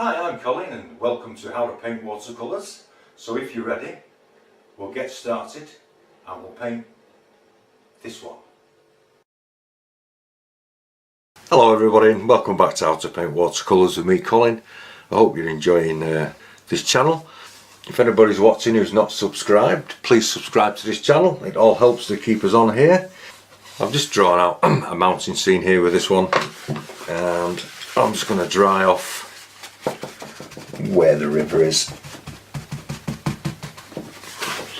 Hi, I'm Colin and welcome to How to Paint Watercolours. So if you're ready, we'll get started and we'll paint this one. Hello everybody and welcome back to How to Paint Watercolours with me, Colin. I hope you're enjoying this channel. If anybody's watching who's not subscribed, please subscribe to this channel. It all helps to keep us on here. I've just drawn out a mountain scene here with this one and I'm just going to dry off where the river is.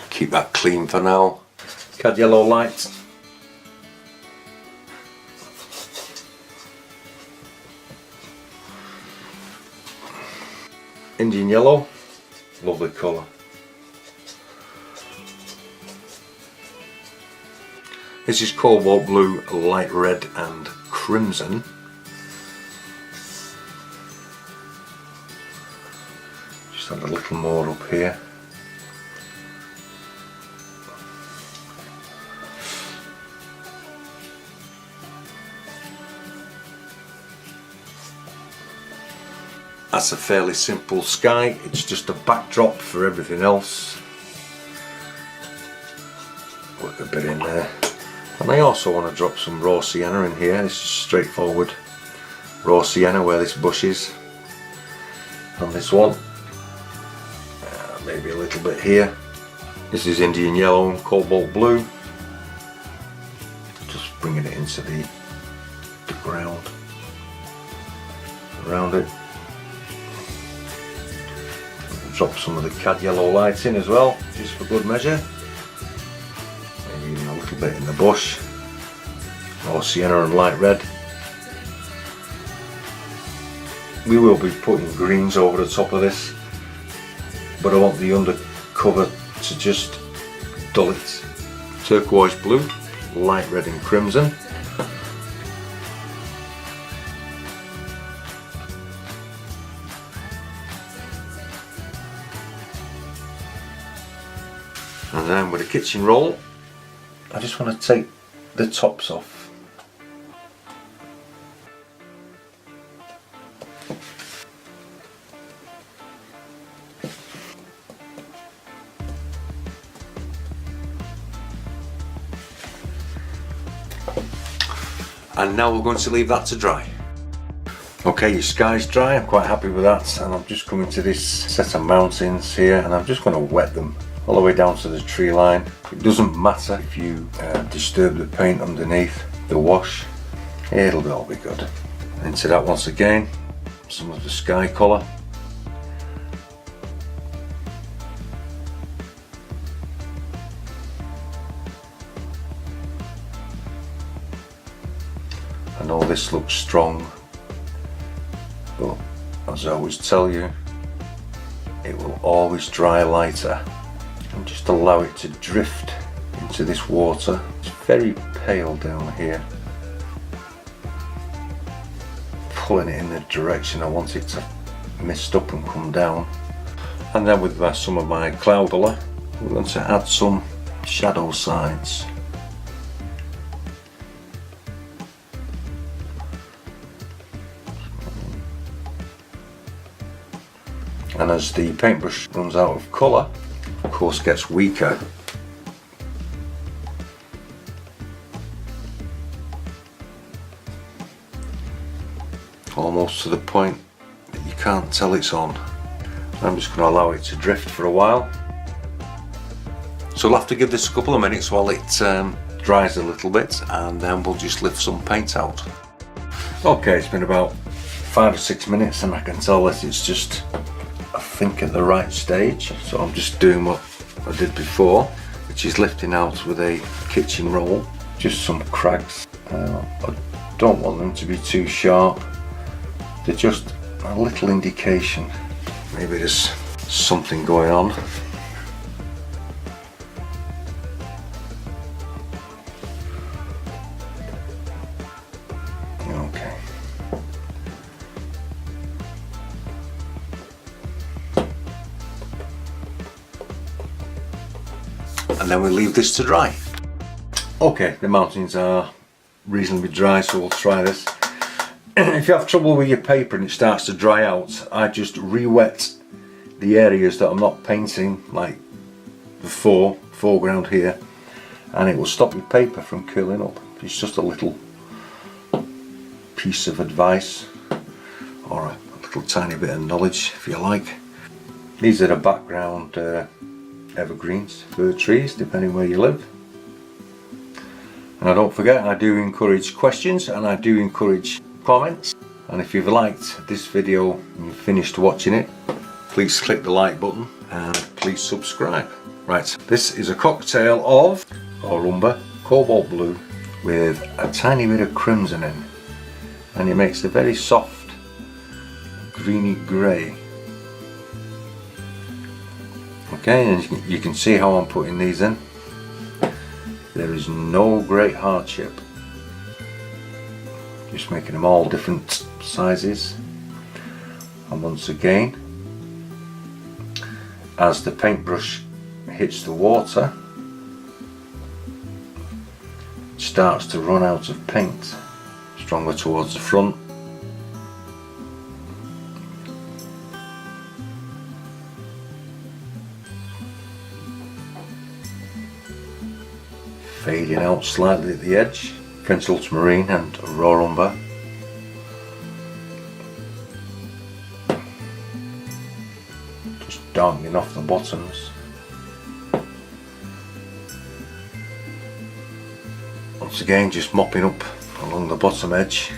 Keep that clean for now. Cad yellow light. Indian yellow, lovely colour. This is cobalt blue, light red and crimson. Just add a little more up here. That's a fairly simple sky, it's just a backdrop for everything else. Put a bit in there. And I also want to drop some raw sienna in here. This is straightforward raw sienna where this bush is. On this one. Maybe a little bit here. This is Indian yellow and cobalt blue. Just bringing it into the ground. Around it. Drop some of the cad yellow light in as well, just for good measure. Maybe even a little bit in the bush. Or sienna and light red. We will be putting greens over the top of this, but I want the undercover to just dull it. Turquoise blue, light red and crimson. And then with a kitchen roll, I just want to take the tops off. And now we're going to leave that to dry. Okay, your sky's dry, I'm quite happy with that, and I'm just coming to this set of mountains here and I'm just going to wet them all the way down to the tree line. It doesn't matter if you disturb the paint underneath the wash, it'll all be good. Into that once again, some of the sky colour. I know this looks strong, but as I always tell you, it will always dry lighter. And just allow it to drift into this water. It's very pale down here. Pulling it in the direction I want it to mist up and come down. And then with some of my cloud colour, we're going to add some shadow sides. And as the paintbrush runs out of colour, of course gets weaker, almost to the point that you can't tell it's on. I'm just going to allow it to drift for a while, so we'll have to give this a couple of minutes while it dries a little bit, and then we'll just lift some paint out. Okay, it's been about 5 or 6 minutes and I can tell that it's just, I think, at the right stage, so I'm just doing what I did before, which is lifting out with a kitchen roll just some cracks. I don't want them to be too sharp, they're just a little indication maybe there's something going on. Okay. And then we leave this to dry. Okay, the mountains are reasonably dry, so we'll try this if you have trouble with your paper and it starts to dry out, I just re-wet the areas that I'm not painting, like the foreground here, and it will stop your paper from curling up. It's just a little piece of advice, or a little tiny bit of knowledge if you like. These are the background evergreens, fir trees, depending where you live. And don't forget, I do encourage questions and I do encourage comments. And if you've liked this video and you've finished watching it, please click the like button and please subscribe. Right, this is a cocktail of Raw Cobalt Blue with a tiny bit of crimson in, and it makes a very soft greeny grey. Okay, and you can see how I'm putting these in. There is no great hardship. Just making them all different sizes. And once again, as the paintbrush hits the water, it starts to run out of paint, stronger towards the front. Fading out slightly at the edge, French ultramarine and raw umber. Just darkening off the bottoms. Once again, just mopping up along the bottom edge.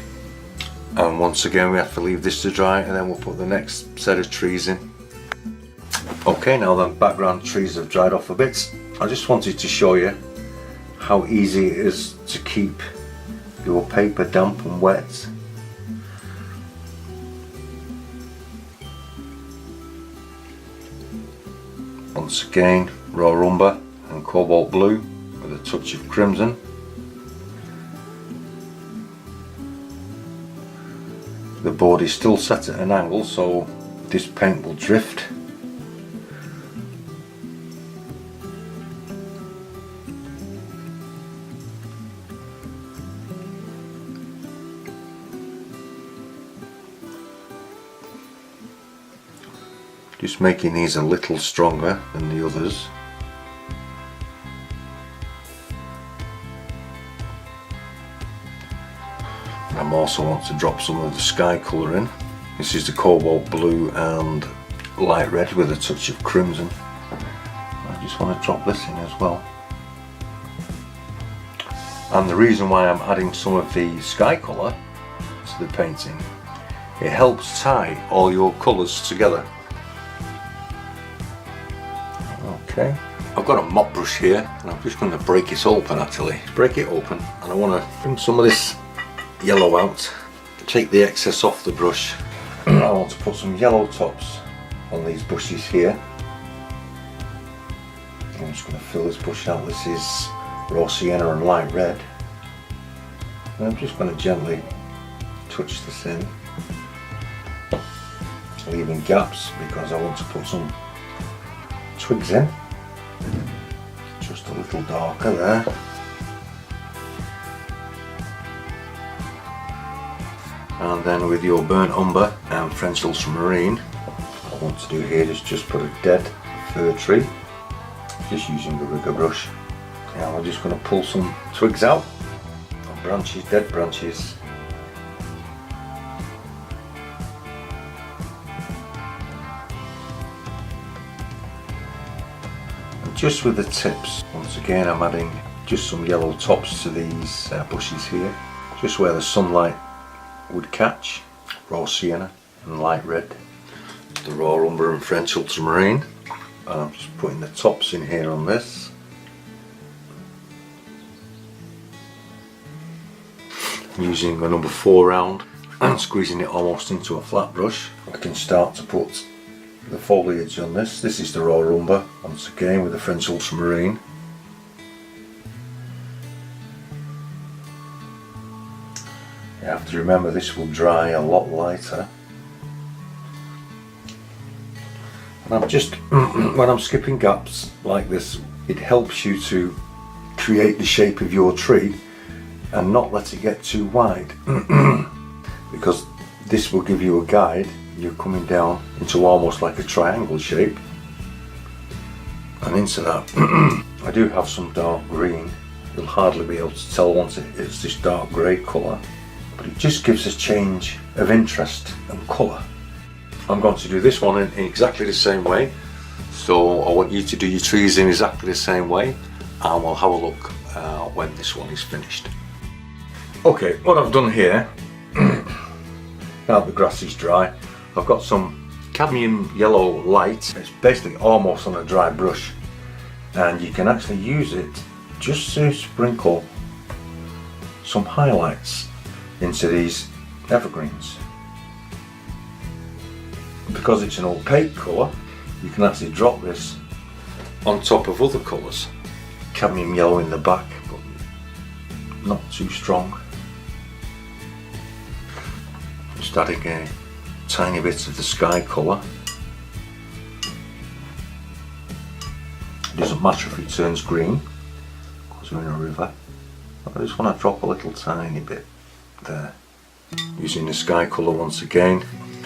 And once again, we have to leave this to dry, and then we'll put the next set of trees in. Okay, now the background trees have dried off a bit. I just wanted to show you how easy it is to keep your paper damp and wet. Once again, raw umber and cobalt blue with a touch of crimson. The board is still set at an angle, so this paint will drift. Just making these a little stronger than the others. I also want to drop some of the sky colour in. This is the cobalt blue and light red with a touch of crimson. I just want to drop this in as well. And the reason why I'm adding some of the sky colour to the painting, it helps tie all your colours together. Okay, I've got a mop brush here and I'm just going to break it open actually. Break it open, and I want to bring some of this yellow out, take the excess off the brush. I want to put some yellow tops on these bushes here. I'm just going to fill this bush out. This is raw sienna and light red. And I'm just going to gently touch this in, leaving gaps because I want to put some twigs in. Just a little darker there. And then with your burnt umber and French ultramarine, what I want to do here is just put a dead fir tree, just using the rigger brush. Now I'm just going to pull some twigs out, branches, dead branches. And just with the tips, once again I'm adding just some yellow tops to these bushes here, just where the sunlight would catch. Raw sienna and light red, the raw umber and French ultramarine. And I'm just putting the tops in here on this. I'm using a number 4 round and squeezing it almost into a flat brush. I can start to put the foliage on this. This is the raw umber, once again with the French ultramarine. You have to remember this will dry a lot lighter. And I'm just, when I'm skipping gaps like this, it helps you to create the shape of your tree and not let it get too wide. because this will give you a guide. You're coming down into almost like a triangle shape, and into that I do have some dark green. You'll hardly be able to tell once it's this dark grey colour, but it just gives a change of interest and colour. I'm going to do this one in exactly the same way, so I want you to do your trees in exactly the same way, and we'll have a look when this one is finished. Okay, what I've done here, now the grass is dry, I've got some cadmium yellow light. It's basically almost on a dry brush, and you can actually use it just to sprinkle some highlights into these evergreens. Because it's an opaque colour, you can actually drop this on top of other colours. Cadmium yellow in the back, but not too strong. Just adding a tiny bit of the sky colour. It doesn't matter if it turns green because we're in a river. I just want to drop a little tiny bit there. Using the sky colour once again,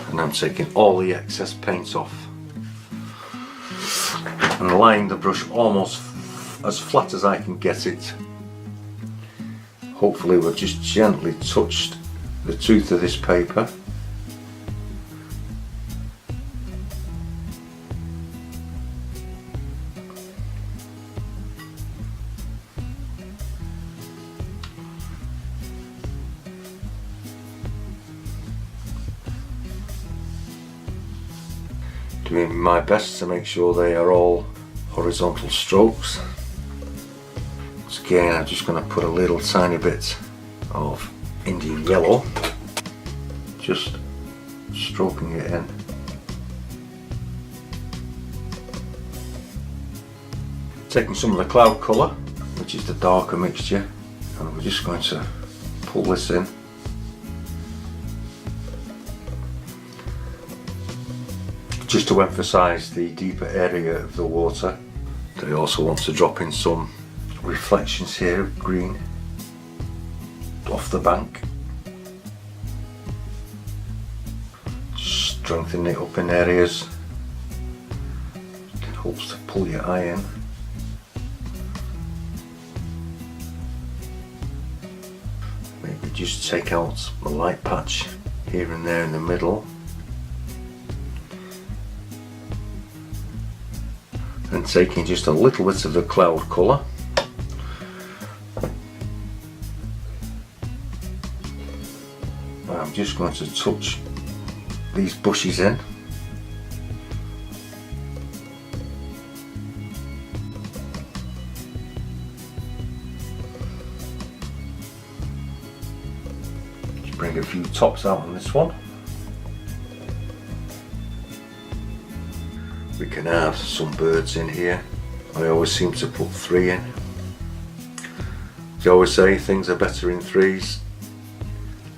and I'm taking all the excess paint off and laying the brush almost as flat as I can get it. Hopefully we've just gently touched the tooth of this paper. Doing my best to make sure they are all horizontal strokes. Once again, I'm just going to put a little tiny bit of Indian yellow, just stroking it in. Taking some of the cloud colour, which is the darker mixture, and we're just going to pull this in. Just to emphasise the deeper area of the water. I also want to drop in some reflections here of green off the bank. Strengthen it up in areas. It helps to pull your eye in. Maybe just take out a light patch here and there in the middle. And taking just a little bit of the cloud colour. I'm just going to touch these bushes in. Just bring a few tops out on this one. We can have some birds in here. I always seem to put 3 in. As I always say, things are better in 3s.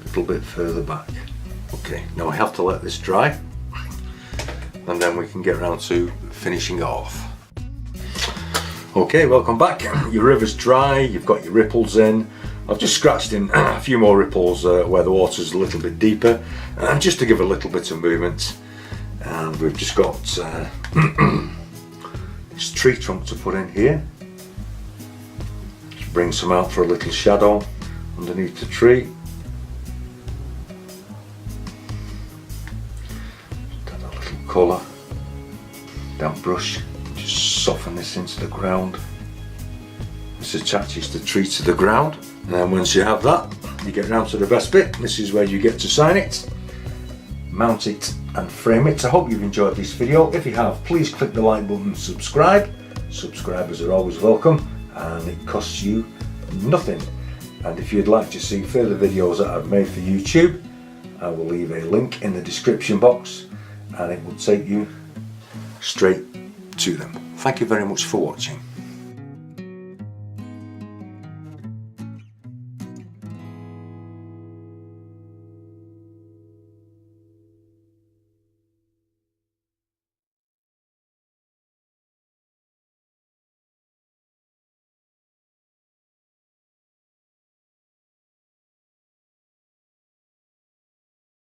A little bit further back. Okay, now I have to let this dry, and then we can get around to finishing it off. Okay, welcome back. Your river's dry, you've got your ripples in. I've just scratched in a few more ripples where the water's a little bit deeper, just to give a little bit of movement. And we've just got this tree trunk to put in here. Just bring some out for a little shadow underneath the tree. Just add a little colour. Damp brush, just soften this into the ground. This attaches the tree to the ground, and then once you have that, you get round to the best bit. This is where you get to sign it, mount it and frame it. I hope you've enjoyed this video. If you have, please click the like button and subscribe. Subscribers are always welcome, and it costs you nothing. And if you'd like to see further videos that I've made for YouTube, I will leave a link in the description box, and it will take you straight to them. Thank you very much for watching.